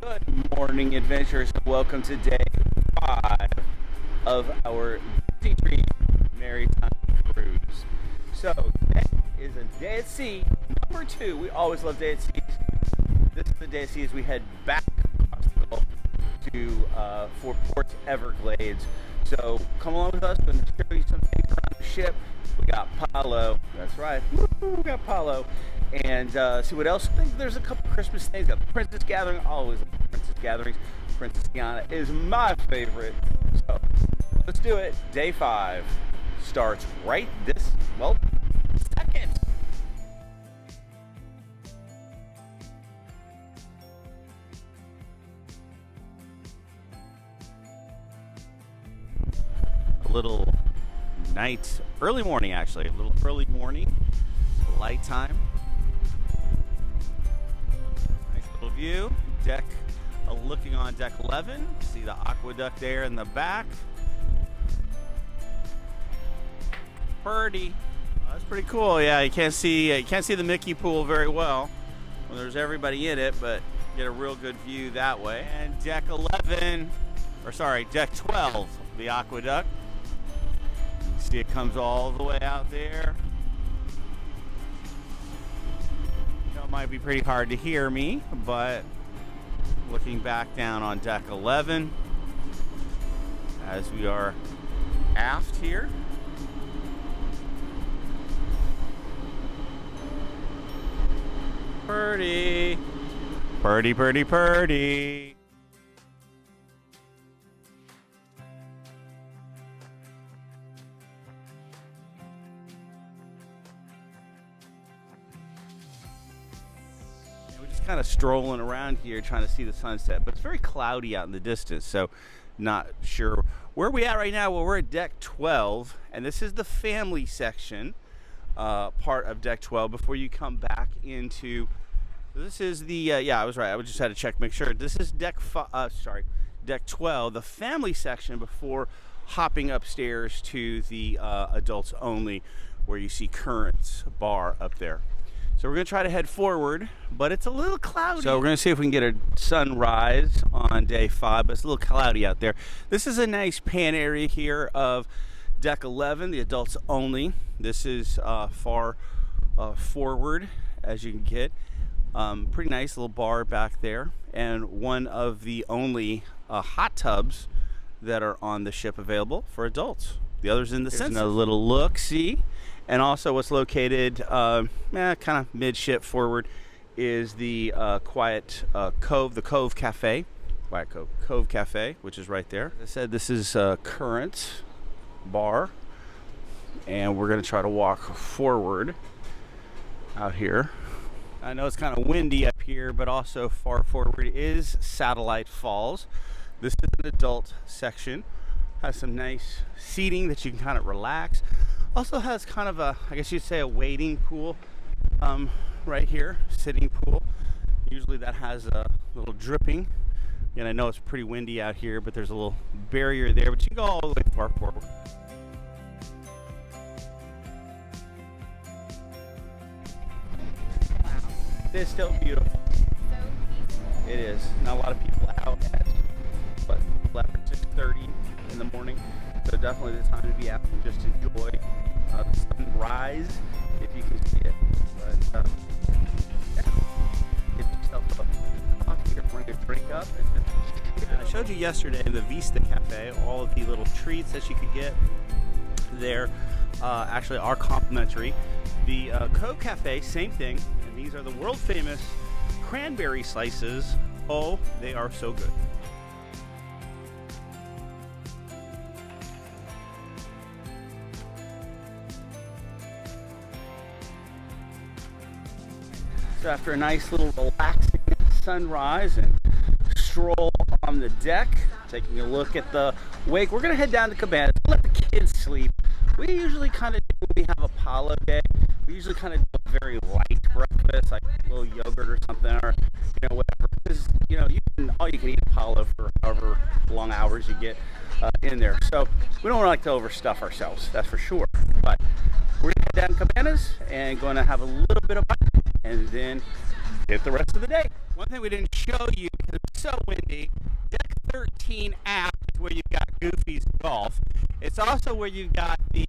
Good morning, adventurers. Welcome to day 5 of our Disney Dream Merrytime cruise. So, today is a day at sea, number 2. We always love day at sea. This is the day at sea as we head back across the Gulf to for Port Everglades. So, come along with us. I'm going to show you some things around the ship. We got Palo. That's right. Woo, we got Palo. And see what else. I think there's a couple Christmas things. Got the Princess Gathering. Always love Princess Gatherings. Princess Tiana is my favorite. So let's do it. Day 5 starts right this second. A little night, early morning actually. A little early morning, light time. View deck, looking on deck 11. See the aqueduct there in the back. Pretty. That's pretty cool. Yeah, you can't see the Mickey pool very well when there's everybody in it, but get a real good view that way. And deck 11, or sorry, deck 12, the aqueduct. You can see it comes all the way out there. Might be pretty hard to hear me, but looking back down on deck 11 as we are aft here. Pretty. Pretty, pretty, pretty. Kind of strolling around here trying to see the sunset, but it's very cloudy out in the distance, so not sure where we at right now. Well, we're at deck 12, and this is the family section part of deck 12 before you come back into this is the yeah, I was right. I just had to check, make sure. This is deck 12, the family section, before hopping upstairs to the adults only, where you see Currents bar up there. So we're going to try to head forward, but it's a little cloudy. So we're going to see if we can get a sunrise on day 5, but it's a little cloudy out there. This is a nice pan area here of deck 11, the adults only. This is far forward as you can get. Pretty nice little bar back there, and one of the only hot tubs that are on the ship available for adults. The others in the center. A little look-see. And also what's located kind of midship forward is the Quiet Cove, the Cove Cafe. Quiet Cove Cafe, which is right there. As I said, this is Current Bar. And we're going to try to walk forward out here. I know it's kind of windy up here, but also far forward is Satellite Falls. This is an adult section. Has some nice seating that you can kind of relax. Also has kind of a, I guess you'd say, a wading pool right here, sitting pool. Usually that has a little dripping. And I know it's pretty windy out here, but there's a little barrier there, but you can go all the way far forward. It's still beautiful. It is. Not a lot of people out at 6:30 in the morning. So definitely the time to be out and just enjoy the sunrise, if you can see it. But yeah, get yourself a coffee or bring a drink up. And I showed you yesterday in the Vista Cafe all of the little treats that you could get there. Actually, are complimentary. The Cove Cafe, same thing. And these are the world famous cranberry slices. Oh, they are so good. So after a nice little relaxing sunrise and stroll on the deck, taking a look at the wake, we're going to head down to Cabanas. We'll let the kids sleep. We usually kind of do, when we have a Palo day, we usually kind of do a very light breakfast, like a little yogurt or something, or whatever. Because all you can eat Palo for however long hours you get in there. So we don't like to overstuff ourselves, that's for sure. But we're going to head down to Cabanas and going to have a little bit of bite, and then hit the rest of the day. One thing we didn't show you because it's so windy, deck 13 aft is where you've got Goofy's golf. It's also where you've got the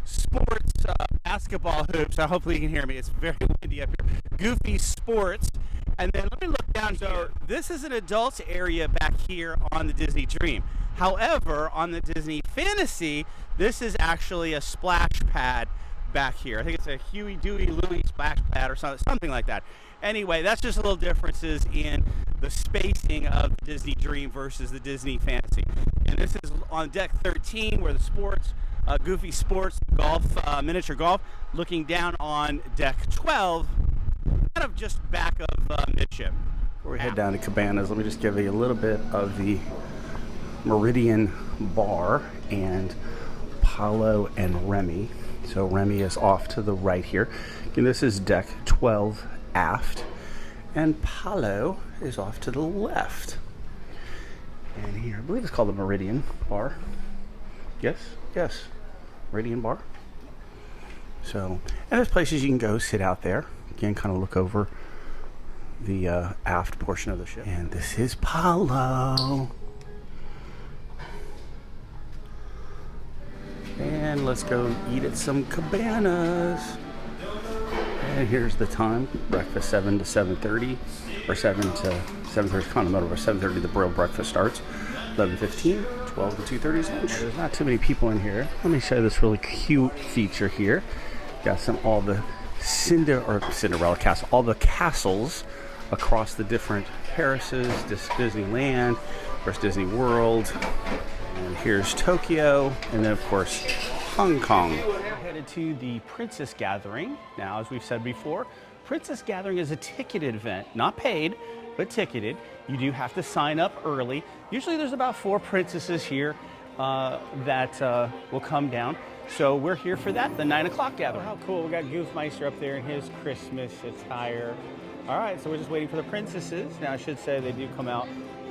sports basketball hoops. So hopefully you can hear me. It's very windy up here. Goofy Sports. And then let me look down. So this is an adults area back here on the Disney Dream. However, on the Disney Fantasy, this is actually a splash pad back here. I think it's a Huey, Dewey, Louie splash pad or something like that. Anyway, that's just a little differences in the spacing of the Disney Dream versus the Disney Fantasy. And this is on deck 13 where the sports, Goofy Sports golf, miniature golf, looking down on deck 12, kind of just back of midship. Before we head down to Cabanas, let me just give you a little bit of the Meridian Bar and Palo and Remy. So Remy is off to the right here. And this is deck 12 aft. And Palo is off to the left. And here, I believe it's called the Meridian Bar. Yes, Meridian Bar. So, and there's places you can go sit out there. Again, kind of look over the aft portion of the ship. And this is Palo. And let's go eat at some Cabanas. And here's the time. Breakfast 7 to 7:30, or 7 to 7:30 continental, or 7:30 the broiled breakfast starts. 11:15, 12 to 2:30 is lunch. There's not too many people in here. Let me show you this really cute feature here. Got all the Cinderella castle, all the castles across the different Parises, Disneyland, of course Disney World. And here's Tokyo, and then of course Hong Kong. We're headed to the Princess Gathering. Now, as we've said before, Princess Gathering is a ticketed event, not paid, but ticketed. You do have to sign up early. Usually there's about 4 princesses here that will come down. So we're here for that, the 9 o'clock gathering. How cool, we got Goofmeister up there in his Christmas attire. All right, so we're just waiting for the princesses. Now I should say they do come out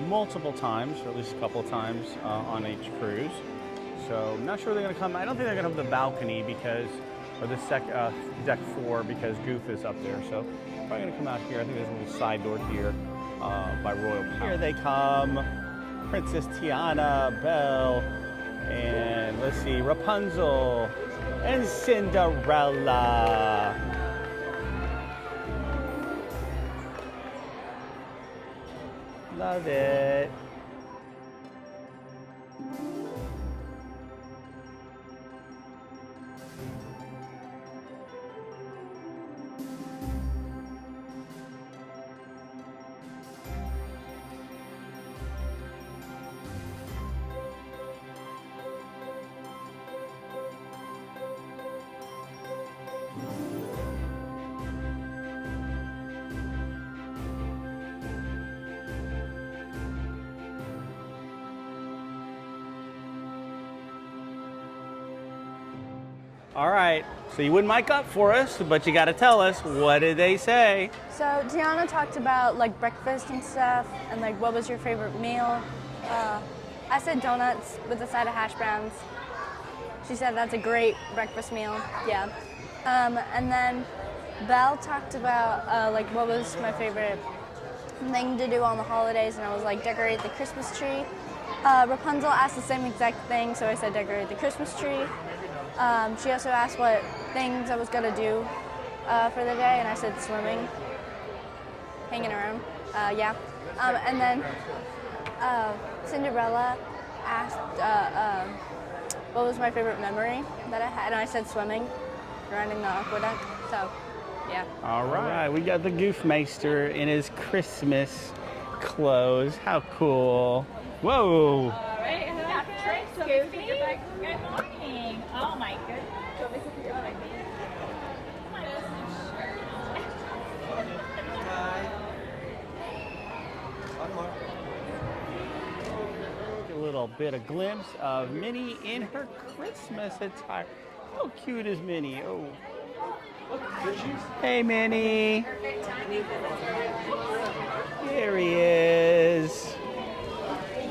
multiple times, or at least a couple of times on each cruise. So I'm not sure they're gonna come. I don't think they're gonna have the balcony because, or the deck 4 because Goof is up there. So probably gonna come out here. I think there's a little side door here by Royal Palace. Here they come, Princess Tiana, Belle, and let's see, Rapunzel and Cinderella. Love it. All right, so you wouldn't mic up for us, but you got to tell us, what did they say? So Tiana talked about like breakfast and stuff, and like what was your favorite meal? I said donuts with a side of hash browns. She said that's a great breakfast meal, yeah. And then Belle talked about like what was my favorite thing to do on the holidays, and I was like decorate the Christmas tree. Rapunzel asked the same exact thing, so I said decorate the Christmas tree. She also asked what things I was gonna do for the day, and I said swimming, hanging around, yeah. And then Cinderella asked what was my favorite memory that I had, and I said swimming, running the aqueduct, so yeah. All right, we got the Goofmeister in his Christmas clothes. How cool. Whoa. All right, Goofy. Good morning. Oh my goodness. A little bit of glimpse of Minnie in her Christmas attire. How cute is Minnie? Oh. Hey, Minnie. There he is.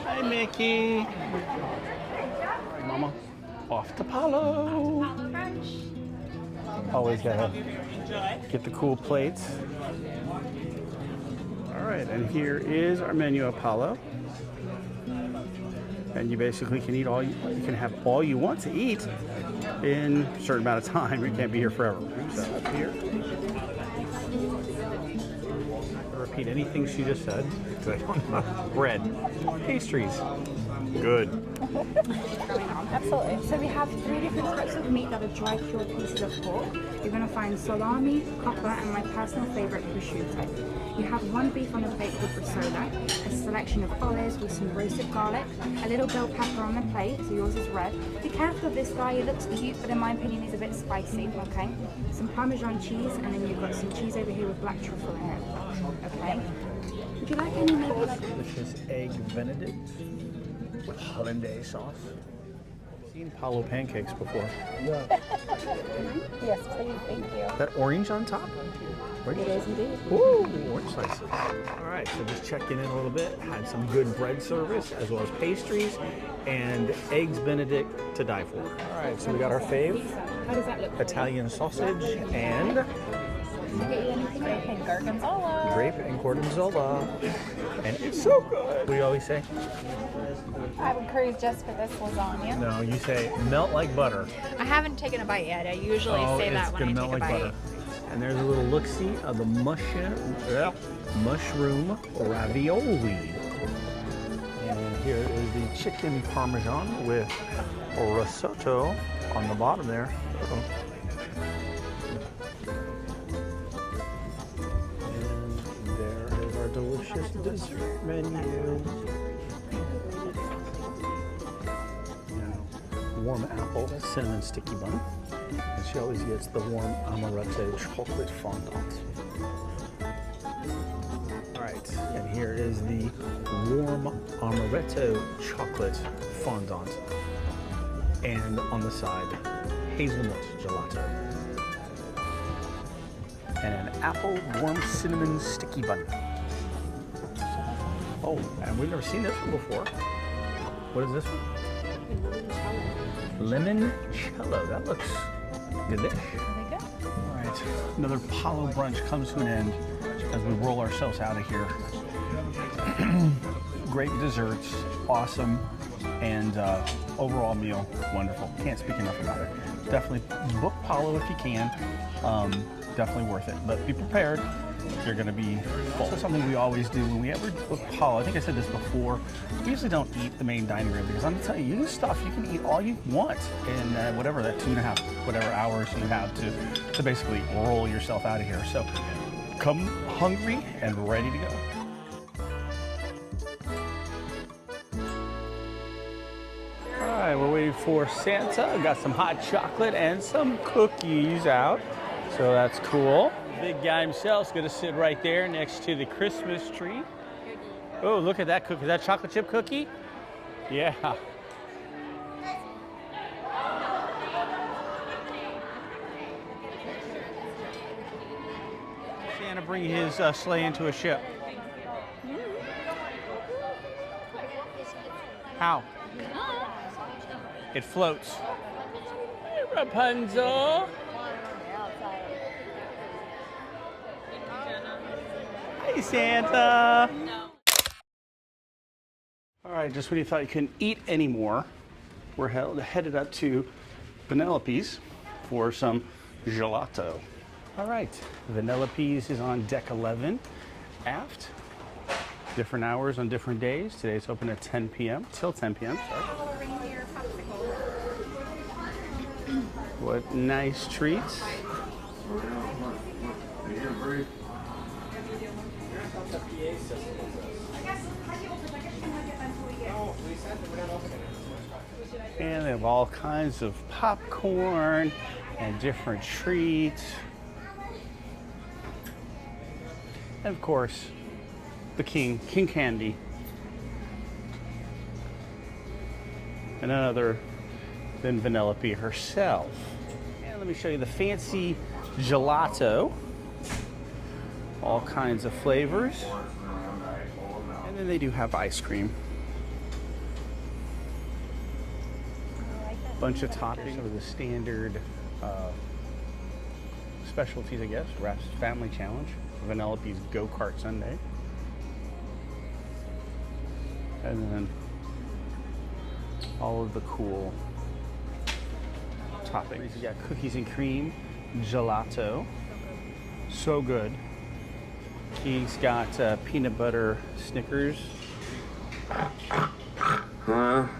Hi, Mickey. Mama, off to Palo. Palo Brunch. Always gotta get the cool plates. All right, and here is our menu at Palo. And you basically can eat you can have all you want to eat in a certain amount of time. You can't be here forever. So up here. Repeat anything she just said. Bread, pastries, good. Absolutely. So we have 3 different types of meat that are dry cured pieces of pork. You're going to find salami, copper, and my personal favorite, prosciutto. You have 1 beef on a plate with risotto, a selection of olives with some roasted garlic, a little bell pepper on the plate, so yours is red. Be careful of this guy, he looks cute, but in my opinion he's a bit spicy, okay? Some Parmesan cheese, and then you've got some cheese over here with black truffle in it, okay? Would you like any maybe like... Delicious egg Benedict with hollandaise sauce. I've seen Palo pancakes before. Yes, please, thank you. That orange on top? It is indeed. Ooh, orange slices. All right, so just checking in a little bit. Had some good bread service as well as pastries and eggs Benedict to die for. All right, so we got our fave. How does that look? Italian sausage and Get you anything? Grape and gorgonzola. grape and gorgonzola. And it's so good. What do you always say? I would cruise just for this lasagna. No, you say melt like butter. I haven't taken a bite yet. I usually say that when I take a bite. And there's a little look-see of the mushroom ravioli. And here is the chicken parmesan with risotto on the bottom there. And there is our delicious dessert menu. Warm apple, cinnamon sticky bun. And she always gets the warm amaretto chocolate fondant. All right, and here is the warm amaretto chocolate fondant. And on the side, hazelnut gelato. And an apple warm cinnamon sticky bun. Oh, and we've never seen this one before. What is this one? Limoncello. That looks delish. All right, another Palo Brunch comes to an end as we roll ourselves out of here. Great desserts, awesome, and overall meal, wonderful. Can't speak enough about it. Definitely book Palo if you can. Definitely worth it, but be prepared. You're going to be full. So something we always do when we ever book Palo, I think I said this before, we usually don't eat the main dining room because I'm going to tell you, this stuff, you can eat all you want in whatever that 2.5 whatever hours you have to basically roll yourself out of here. So come hungry and ready to go. All right, we're waiting for Santa. Got some hot chocolate and some cookies out, so that's cool. Big guy himself's gonna sit right there next to the Christmas tree. Oh, look at that cookie. Is that chocolate chip cookie? Yeah. Santa bring his sleigh into a ship. How? It floats. Hey, Rapunzel. Hey, Santa. No. All right, just when you thought you couldn't eat anymore, we're headed up to Penelope's for some gelato. All right, Penelope's is on deck 11, aft. Different hours on different days. Today's open at 10 p.m. till 10 p.m. Sorry. What nice treats. And they have all kinds of popcorn and different treats. And of course, the King Candy. And none other than Penelope herself. And let me show you the fancy gelato. All kinds of flavors. And then they do have ice cream. Bunch of toppings of the standard specialties, I guess. Raph's Family Challenge, Penelope's Go-Kart Sundae, And then all of the cool toppings. You got cookies and cream, gelato. So good. He's got peanut butter Snickers. You'll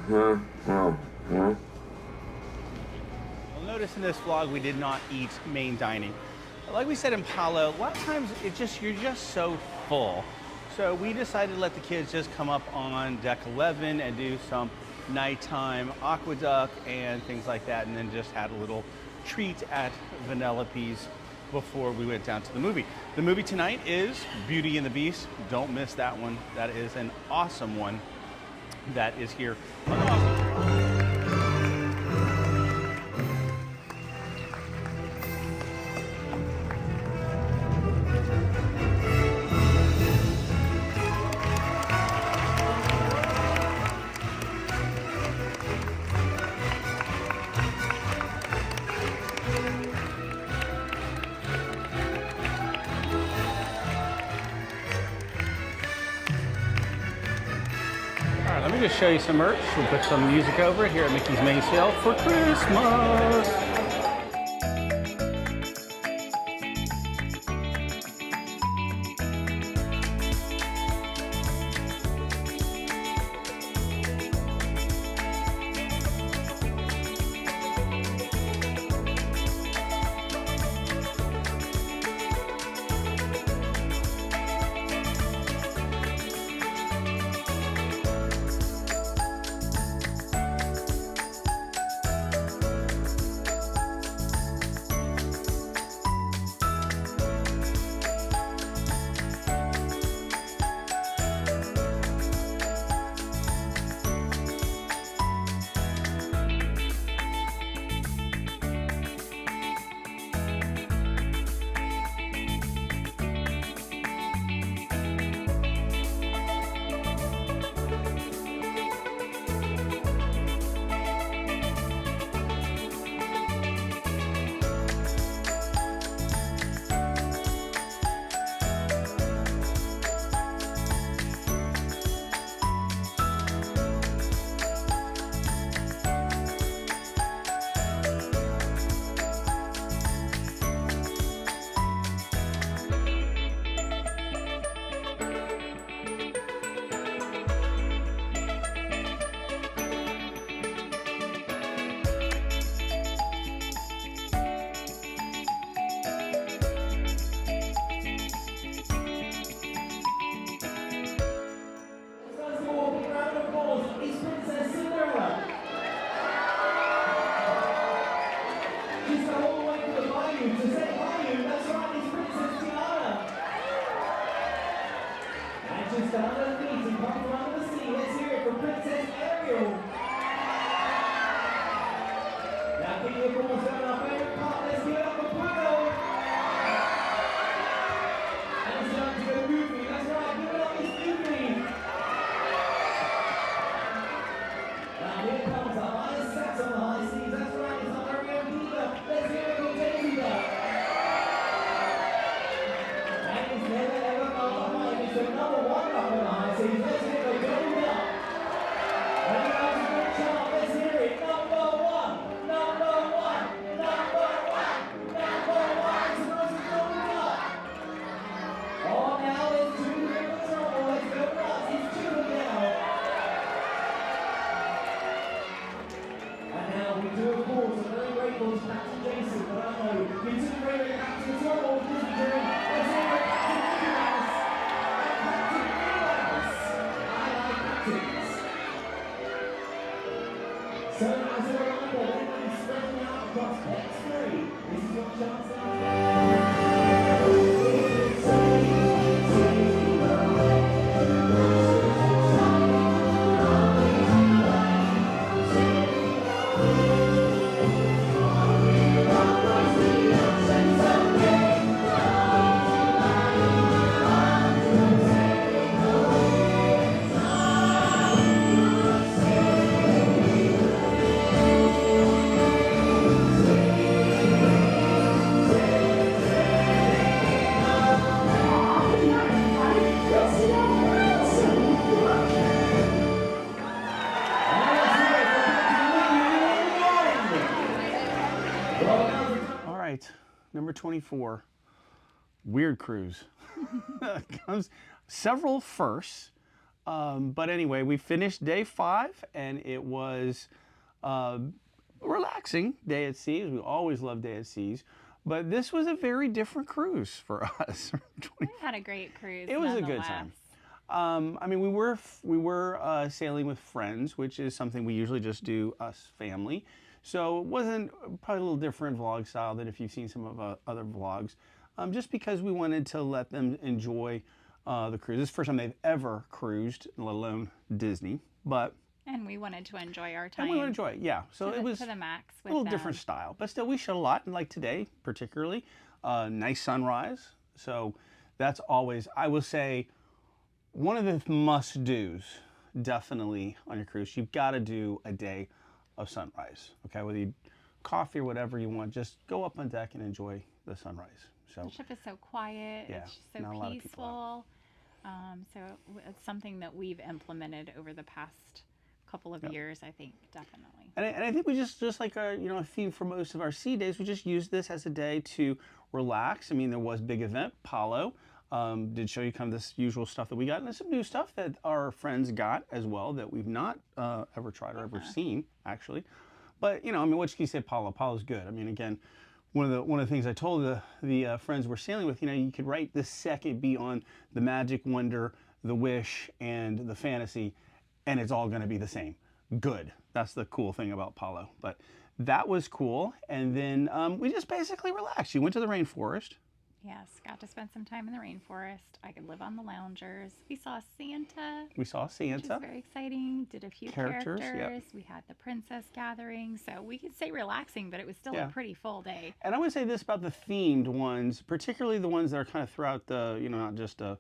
notice in this vlog we did not eat main dining. Like we said in Palo, a lot of times you're just so full. So we decided to let the kids just come up on deck 11 and do some nighttime aqueduct and things like that, and then just had a little treat at Vanellope's before we went down to the movie. The movie tonight is Beauty and the Beast. Don't miss that one. That is an awesome one that is here. Let me just show you some merch. We'll put some music over it here at Mickey's Main Sale for Christmas. She's come all the way to the bayou to say bayou. That's right, it's Princess Tiana. And she's down her feet and come from under the sea. Let's hear it for Princess Ariel. Now give me a applause down our favourite part. Let's give it up for Belle. And it's time to go goofy. That's right, give it up, it's goofy. Now here comes our highest sax on the high seas. That's right, it's our very own Diva. Let's hear it for Daisy. number 24, weird cruise. Comes several firsts. But anyway, we finished day 5, and it was relaxing day at sea. We always love day at seas. But this was a very different cruise for us. We had a great cruise. It was a good time. I mean, we were sailing with friends, which is something we usually just do, us family. So it wasn't probably a little different vlog style than if you've seen some of other vlogs, just because we wanted to let them enjoy the cruise. This is the first time they've ever cruised, let alone Disney. And we wanted to enjoy our time. And we wanted to enjoy it, yeah. So it was to the max with a little them. different style, but still we showed a lot. And like today, particularly, nice sunrise. So that's always, I will say, one of the must-dos, definitely on your cruise. You've got to do a day of sunrise, okay? Whether you coffee or whatever you want, just go up on deck and enjoy the sunrise. So the ship is so quiet. Yeah, it's just not a so lot of people out. peaceful. So it's something that we've implemented over the past couple of years, I think, definitely. And I think we just like our, a theme for most of our sea days, we just use this as a day to relax. I mean, there was big event, Palo. Did show you kind of this usual stuff that we got, and there's some new stuff that our friends got as well that we've not ever tried or ever seen, actually. But I mean, what can you say? Palo's good. I mean, again, one of the things I told the friends we're sailing with, you could write the second B on the magic, wonder, the wish, and the fantasy, and it's all going to be the same. Good. That's the cool thing about Palo. But that was cool, and then we just basically relaxed. You went to the rainforest. Yes, got to spend some time in the rainforest. I could live on the loungers. We saw Santa. We saw Santa. Which was very exciting. Did a few characters. Yep. We had the princess gathering. So we could say relaxing, but it was still a pretty full day. And I would say this about the themed ones, particularly the ones that are kind of throughout the, not just a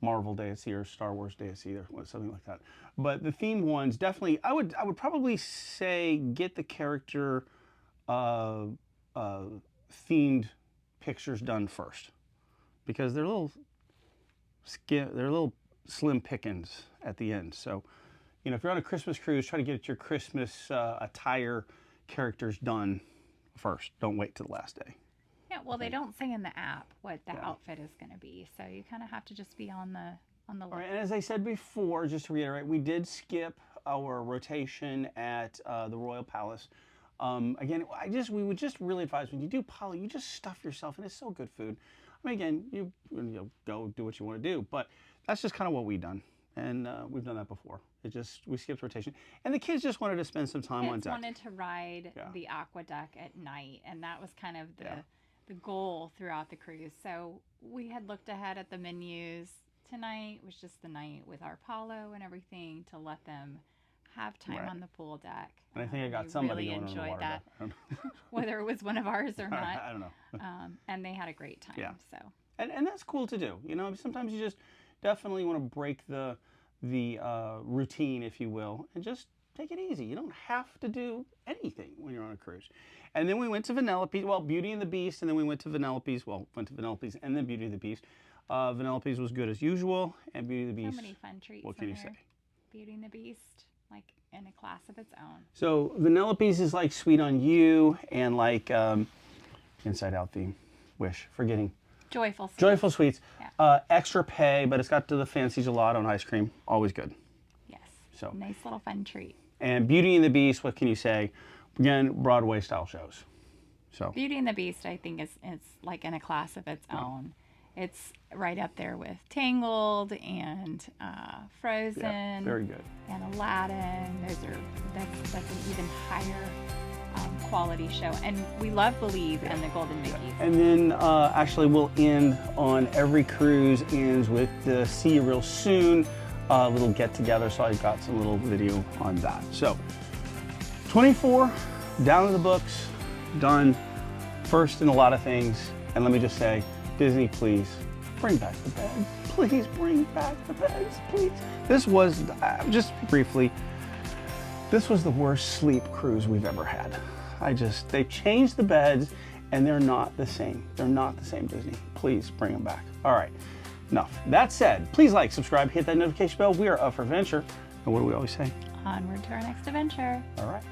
Marvel Day at Sea or Star Wars Day at Sea or something like that. But the themed ones, definitely, I would probably say get the character themed pictures done first, because they're little slim pickings at the end. So, if you're on a Christmas cruise, try to get your Christmas attire characters done first. Don't wait till the last day. Yeah, well, they don't say in the app what the outfit is going to be, so you kind of have to just be on the All right, and as I said before, just to reiterate, we did skip our rotation at the Royal Palace. Again, we would just really advise when you do Palo, you just stuff yourself, and it's so good food. I mean, again, you go do what you want to do, but that's just kind of what we've done, and we've done that before. We skipped rotation, and the kids just wanted to spend some time on deck. Wanted to ride the aqua deck at night, and that was kind of the goal throughout the cruise. So we had looked ahead at the menus. Tonight was just the night with our Palo and everything to let them have time on the pool deck. And I think I got somebody really going on the enjoyed water that, whether it was one of ours or not. I don't know. And they had a great time. Yeah. So. And that's cool to do. Sometimes you just definitely want to break the routine, if you will, and just take it easy. You don't have to do anything when you're on a cruise. And then we went to Vanellope's, Beauty and the Beast, and then we went to Vanellope's, and then Beauty and the Beast. Vanellope's was good as usual, and Beauty and the Beast. So many fun treats. What can you say? Beauty and the Beast, like in a class of its own. So Vanellope's is like Sweet on You, and like Inside Out theme. Forgetting. Joyful Sweets. Joyful Sweets. Yeah. Extra pay, but it's got the fancy gelato and ice cream. Always good. Yes. So nice little fun treat. And Beauty and the Beast, what can you say? Again, Broadway style shows. So Beauty and the Beast, I think, is like in a class of its own. It's right up there with Tangled and Frozen. Yeah, very good. And Aladdin. That's an even higher quality show. And we love Believe and the Golden Mickey. And then actually we'll end on every cruise ends with the See You Real Soon little get together. So I got some little video on that. So 24 down in the books, done. First in a lot of things. And let me just say, Disney, please bring back the beds. Please bring back the beds, please. This was, just briefly, this was the worst sleep cruise we've ever had. They changed the beds and they're not the same. They're not the same, Disney. Please bring them back. All right, enough. That said, please like, subscribe, hit that notification bell. We are up for adventure. And what do we always say? Onward to our next adventure. All right.